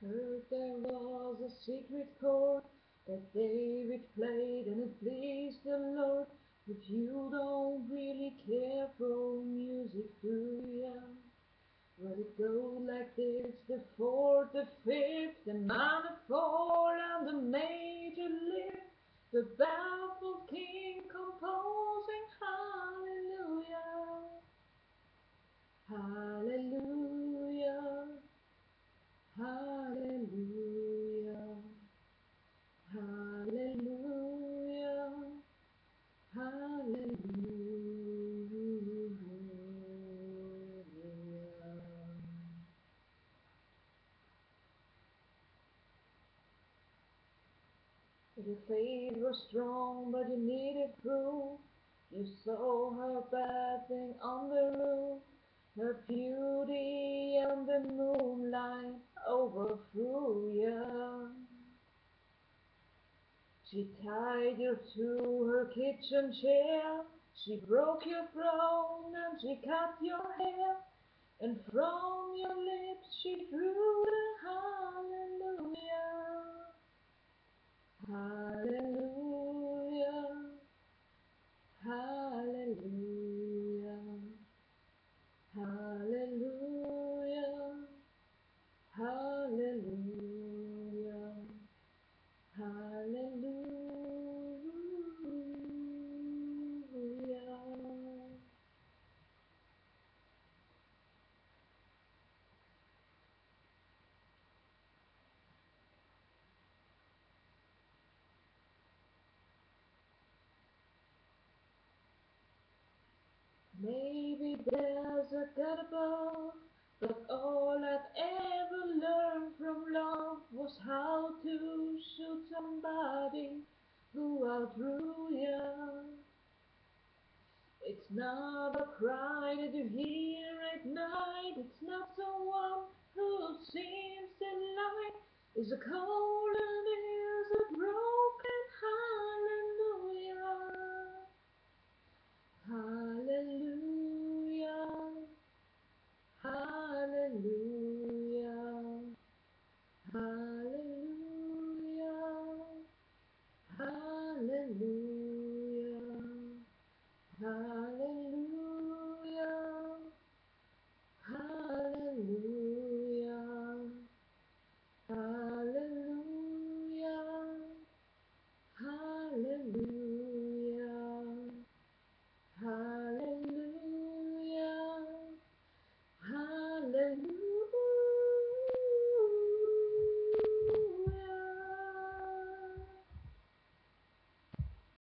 Heard there was a secret chord that David played and it pleased the Lord. But you don't really care for music, do ya? Well, it goes like this: the fourth, the fifth, the minor fall, and the major lift. The baffled king composing hallelujah, hallelujah, hallelujah, hallelujah, hallelujah. Your faith was strong, but you needed proof. You saw her bathing on the roof, her beauty and the moonlight overthrew you. She tied you to her kitchen chair, she broke your throne and she cut your hair, and from your lips she drew the hallelujah, hallelujah, hallelujah, hallelujah, hallelujah, hallelujah. Maybe there's a God above, but all I've ever learned from love was how to shoot somebody who outgrew you. It's not a cry that you hear at night, it's not someone who seems to lie. It's a cold and is a broken hallelujah. Hallelujah.